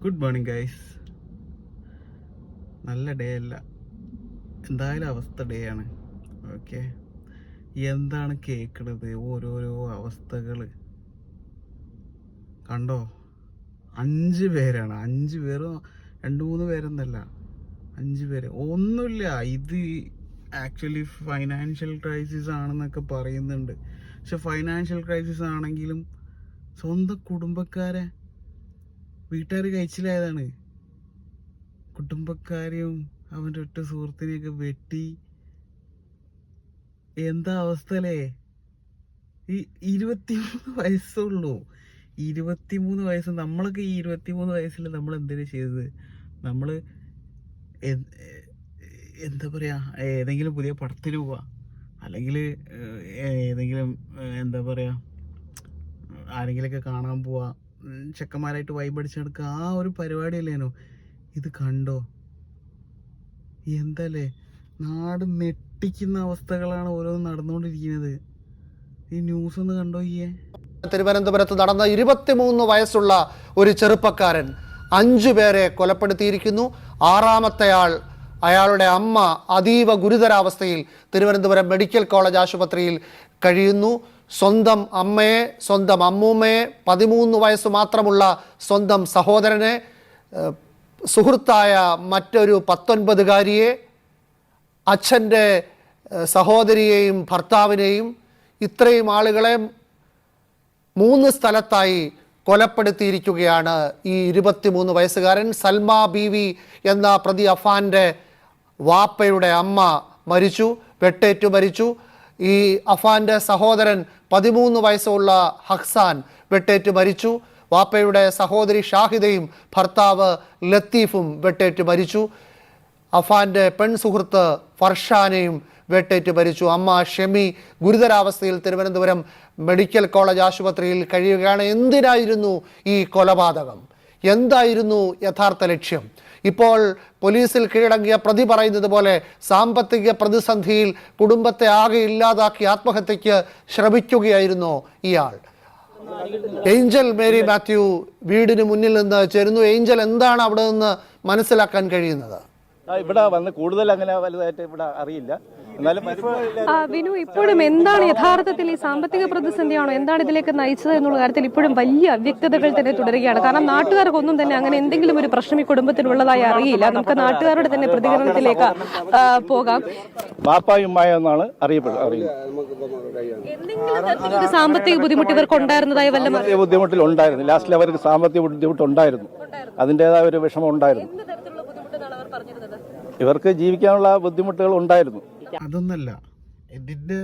Good morning guys. നല്ല day അല്ല, എന്തായാലും അവസ്ഥ ഡേ ആണ്. ഓക്കെ, എന്താണ് കേൾക്കണത്? ഓരോരോ അവസ്ഥകൾ കണ്ടോ. 5 പേരാണ്, 5 പേരും 2-3 പേരൊന്നല്ല, 5 പേര്. ഒന്നുമില്ല, ഇത് ആക്ച്വലി ഫൈനാൻഷ്യൽ ക്രൈസിസ് ആണെന്നൊക്കെ പറയുന്നുണ്ട്. പക്ഷെ ഫൈനാൻഷ്യൽ ക്രൈസിസ് ആണെങ്കിലും സ്വന്തം കുടുംബക്കാരെ വീട്ടുകാർ കഴിച്ചിലായതാണ്. കുടുംബക്കാരെയും അവൻ്റെ ഒറ്റ സുഹൃത്തിനെയൊക്കെ വെട്ടി. എന്താ അവസ്ഥ അല്ലേ? ഈ 23 വയസ്സുള്ളൂ. 23 വയസ്സ്. നമ്മളൊക്കെ ഈ 23 വയസ്സിൽ നമ്മൾ എന്തിനാ ചെയ്തത്? നമ്മൾ എന്താ പറയുക, ഏതെങ്കിലും പുതിയ പടത്തിന് പോവുക, അല്ലെങ്കിൽ ഏതെങ്കിലും എന്താ പറയുക ആരെങ്കിലുമൊക്കെ കാണാൻ പോവുക, ചെക്കന്മാരായിട്ട് വൈബ് അടിച്ചെടുക്കുക, ആ ഒരു പരിപാടിയല്ലേനോ. ഇത് കണ്ടോ? എന്തല്ലേ, നാട് നെട്ടിക്കുന്ന അവസ്ഥകളാണ് ഓരോന്നും നടന്നുകൊണ്ടിരിക്കുന്നത്. ഈ ന്യൂസ് ഒന്ന് കണ്ടോ? തിരുവനന്തപുരത്ത് നടന്ന 23 വയസ്സുള്ള ഒരു ചെറുപ്പക്കാരൻ 5 പേരെ കൊലപ്പെടുത്തിയിരിക്കുന്നു. 6-ാമത്തെ ആൾ, അയാളുടെ അമ്മ അതീവ ഗുരുതരാവസ്ഥയിൽ തിരുവനന്തപുരം മെഡിക്കൽ കോളേജ് ആശുപത്രിയിൽ കഴിയുന്നു. സ്വന്തം അമ്മയെ, സ്വന്തം അമ്മൂമ്മയെ, 13 വയസ്സ് മാത്രമുള്ള സ്വന്തം സഹോദരനെ, സുഹൃത്തായ മറ്റൊരു 19-കാരിയെ, അച്ഛൻ്റെ സഹോദരിയെയും ഭർത്താവിനെയും, ഇത്രയും ആളുകളെ 3 സ്ഥലത്തായി കൊലപ്പെടുത്തിയിരിക്കുകയാണ് ഈ 23 വയസ്സുകാരൻ. സൽമ ബീവി എന്ന പ്രതി അഫാൻ്റെ വാപ്പയുടെ അമ്മ മരിച്ചു, വെട്ടേറ്റു മരിച്ചു. ഈ അഫാൻ്റെ സഹോദരൻ 13 വയസ്സുള്ള ഹക്സാൻ വെട്ടേറ്റ് മരിച്ചു. വാപ്പയുടെ സഹോദരി ഷാഹിദയും ഭർത്താവ് ലത്തീഫും വെട്ടേറ്റ് മരിച്ചു. അഫാൻ്റെ പെൺസുഹൃത്ത് ഫർഷാനെയും വെട്ടേറ്റ് മരിച്ചു. അമ്മ ഷെമി ഗുരുതരാവസ്ഥയിൽ തിരുവനന്തപുരം മെഡിക്കൽ കോളേജ് ആശുപത്രിയിൽ കഴിയുകയാണ്. എന്തിനായിരുന്നു ഈ കൊലപാതകം? എന്തായിരുന്നു യഥാർത്ഥ ലക്ഷ്യം? ഇപ്പോൾ പോലീസിൽ കീഴടങ്ങിയ പ്രതി പറയുന്നത് പോലെ സാമ്പത്തിക പ്രതിസന്ധിയിൽ കുടുംബത്തെ ആകെ ഇല്ലാതാക്കി ആത്മഹത്യക്ക് ശ്രമിക്കുകയായിരുന്നു ഇയാൾ. ഏഞ്ചൽ മേരി മാത്യു വീടിന് മുന്നിൽ നിന്ന് ചേരുന്നു. ഏഞ്ചൽ, എന്താണ് അവിടെ നിന്ന് മനസ്സിലാക്കാൻ കഴിയുന്നത്? ഇവിടെ വന്ന് കൂടുതൽ അങ്ങനെ വലുതായിട്ട് ഇവിടെ അറിയില്ല. എന്നാലും വിനു, ഇപ്പോഴും എന്താണ് യഥാർത്ഥത്തിൽ ഈ സാമ്പത്തിക പ്രതിസന്ധിയാണോ എന്താണ് ഇതിലേക്ക് നയിച്ചത് എന്നുള്ള കാര്യത്തിൽ ഇപ്പോഴും വലിയ അവ്യക്തതകൾ തന്നെ തുടരുകയാണ്. കാരണം നാട്ടുകാർക്കൊന്നും തന്നെ അങ്ങനെ എന്തെങ്കിലും ഒരു പ്രശ്നം ഈ കുടുംബത്തിനുള്ളതായി അറിയില്ല. നമുക്ക് നാട്ടുകാരുടെ തന്നെ പ്രതികരണത്തിലേക്ക് പോകാം. വാപ്പായുമായ എന്നാണ് അറിയുന്നത്. എന്തെങ്കിലും തരത്തിലൊരു സാമ്പത്തിക ബുദ്ധിമുട്ട് ഇവർക്ക് ഉണ്ടായിരുന്നതായി വല്ല ബുദ്ധിമുട്ടിൽ ഉണ്ടായിരുന്നു. ലാസ്റ്റിൽ അവർക്ക് സാമ്പത്തിക ബുദ്ധിമുട്ടുണ്ടായിരുന്നു, അതിൻ്റെതായ ഒരു വിഷമം ഉണ്ടായിരുന്നു. ഇവർക്ക് ജീവിക്കാനുള്ള ബുദ്ധിമുട്ടുകൾ ഉണ്ടായിരുന്നു. അതൊന്നല്ല, ഇതിൻ്റെ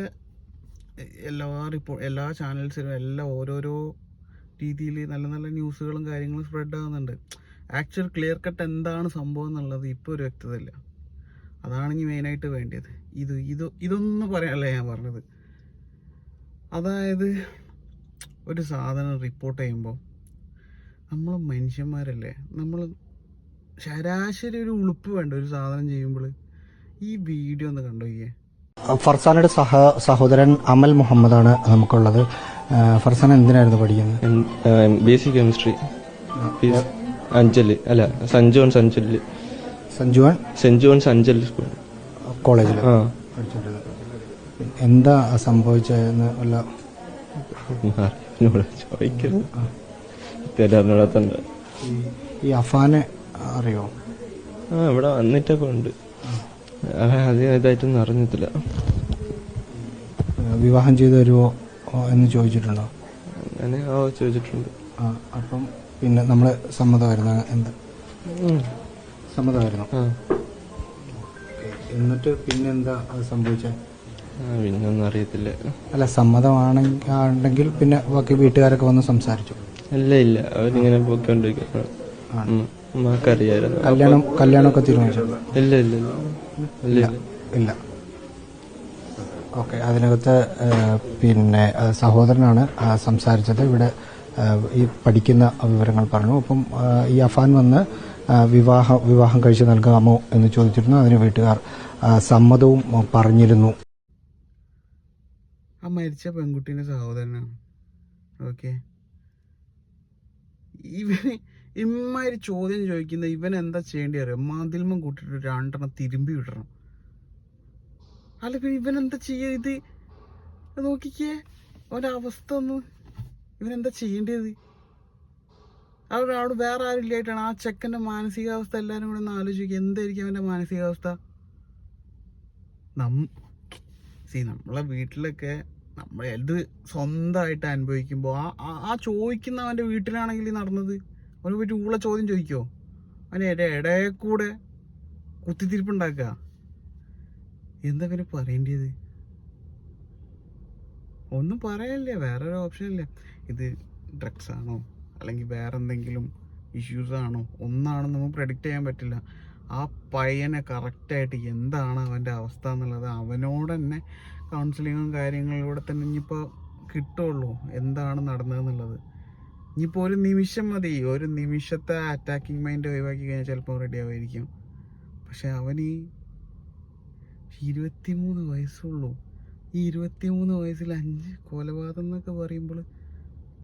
എല്ലാ ചാനൽസിലും എല്ലാം ഓരോരോ രീതിയിൽ നല്ല നല്ല ന്യൂസുകളും കാര്യങ്ങളും സ്പ്രെഡ് ആകുന്നുണ്ട്. ആക്ച്വൽ ക്ലിയർ കട്ട് എന്താണ് സംഭവം എന്നുള്ളത് ഇപ്പോൾ ഒരു വ്യക്തതയില്ല. അതാണ് ഇനി മെയിനായിട്ട് വേണ്ടത്. ഇതൊന്നും പറയാനല്ല ഞാൻ പറഞ്ഞത്. അതായത് ഒരു സാധനം റിപ്പോർട്ട് ചെയ്യുമ്പോൾ നമ്മൾ മനുഷ്യന്മാരല്ലേ, നമ്മൾ ശരാശരി ഒരു ഉളുപ്പ് വേണ്ട ഒരു സാധനം ചെയ്യുമ്പോൾ. ഈ വീഡിയോ ഒന്ന് കണ്ടോ. ഫർസാനയുടെ സഹോദരൻ അമൽ മുഹമ്മദാണ് നമുക്കുള്ളത്. ഫർസാൻ എന്തിനായിരുന്നു പഠിക്കുന്നത്? Basic chemistry. അഞ്ചല് അല്ല, സെന്റ് ജോൺസ് അഞ്ചൽ സ്കൂൾ കോളേജിൽ എന്താ സംഭവിച്ചതെന്ന് വല്ല ചോദിക്കുന്നു. ഈ അഫാനെ അറിയോ? ഇവിടെ വന്നിട്ടൊക്കെ ഉണ്ട്. അധികം ഇതായിട്ടൊന്നും അറിഞ്ഞിട്ടില്ല. വിവാഹം ചെയ്തു തരുമോ എന്ന് ചോദിച്ചിട്ടുണ്ടോ? അങ്ങനെ ചോദിച്ചിട്ടുണ്ട്. അപ്പം പിന്നെ നമ്മള് സമ്മതമായിരുന്നു? എന്ത് സമ്മതമായിരുന്നു? എന്നിട്ട് പിന്നെന്താ അത് സംഭവിച്ചത്? പിന്നൊന്നും അറിയത്തില്ല. അല്ല, സമ്മതമാണെങ്കിൽ പിന്നെ ബാക്കി വീട്ടുകാരൊക്കെ വന്ന് സംസാരിച്ചു? ഇല്ല, അവരിങ്ങനെ പോയിക്കൊണ്ടിരിക്കുന്നു. കല്യാണമൊക്കെ തീരുമാനിച്ചു? ഇല്ല. ഓക്കെ, അതിനകത്ത് പിന്നെ സഹോദരനാണ് സംസാരിച്ചത്. ഇവിടെ ഈ പഠിക്കുന്ന വിവരങ്ങൾ പറഞ്ഞു. അപ്പം ഈ അഫാൻ വന്ന് വിവാഹം കഴിച്ച് നൽകാമോ എന്ന് ചോദിച്ചിരുന്നു. അതിന് വീട്ടുകാർ സമ്മതവും പറഞ്ഞിരുന്നു. ആ മരിച്ച പെൺകുട്ടീൻ്റെ സഹോദരനാണ്. ഓക്കെ, ഇമ്മാതിരി ചോദ്യം ചോദിക്കുന്ന ഇവൻ എന്താ ചെയ്യേണ്ടി അറിയാം? മാതിൽമം കൂട്ടിട്ട് 2 തിരുമ്പി വിടണം. അല്ല പിന്നെ ഇവൻ എന്താ ചെയ്യുക? ഇത് നോക്കിക്കേ ഒരവസ്ഥ ഒന്ന്. ഇവനെന്താ ചെയ്യേണ്ടത്? അവിടെ വേറെ ആരും ഇല്ലായിട്ടാണ്. ആ ചെക്കൻ്റെ മാനസികാവസ്ഥ എല്ലാവരും കൂടെ ഒന്ന് ആലോചിക്കുക. എന്തായിരിക്കും അവൻ്റെ മാനസികാവസ്ഥ? നമ്മളെ വീട്ടിലൊക്കെ നമ്മൾ ഇത് സ്വന്തമായിട്ട് അനുഭവിക്കുമ്പോൾ ആ ചോദിക്കുന്നവൻ്റെ വീട്ടിലാണെങ്കിൽ നടന്നത് അവന് പോയിട്ട് ഊള ചോദ്യം ചോദിക്കുമോ? അവന് ഇടയിൽ കൂടെ കുത്തിത്തിരിപ്പുണ്ടാക്കുക. എന്താ പിന്നെ പറയേണ്ടത്? ഒന്നും പറയല്ലേ, വേറൊരു ഓപ്ഷൻ ഇല്ല. ഇത് ഡ്രഗ്സ് ആണോ അല്ലെങ്കിൽ വേറെ എന്തെങ്കിലും ഇഷ്യൂസ് ആണോ ഒന്നാണെന്ന് നമുക്ക് പ്രെഡിക്റ്റ് ചെയ്യാൻ പറ്റില്ല. ആ പയ്യനെ കറക്റ്റായിട്ട് എന്താണ് അവൻ്റെ അവസ്ഥ എന്നുള്ളത് അവനോട് തന്നെ കൗൺസിലിങ്ങും കാര്യങ്ങളിലൂടെ തന്നെ ഇനിയിപ്പോൾ കിട്ടുള്ളൂ എന്താണ് നടന്നതെന്നുള്ളത്. ഇനിയിപ്പോൾ ഒരു നിമിഷം മതി, ഒരു നിമിഷത്തെ അറ്റാക്കിങ് മൈൻഡ് ഒഴിവാക്കി കഴിഞ്ഞാൽ ചിലപ്പോൾ റെഡി ആവുമായിരിക്കും. പക്ഷെ അവന് 23 വയസ്സുള്ളൂ. ഈ 23 വയസ്സിൽ 5 കൊലപാതകം എന്നൊക്കെ പറയുമ്പോൾ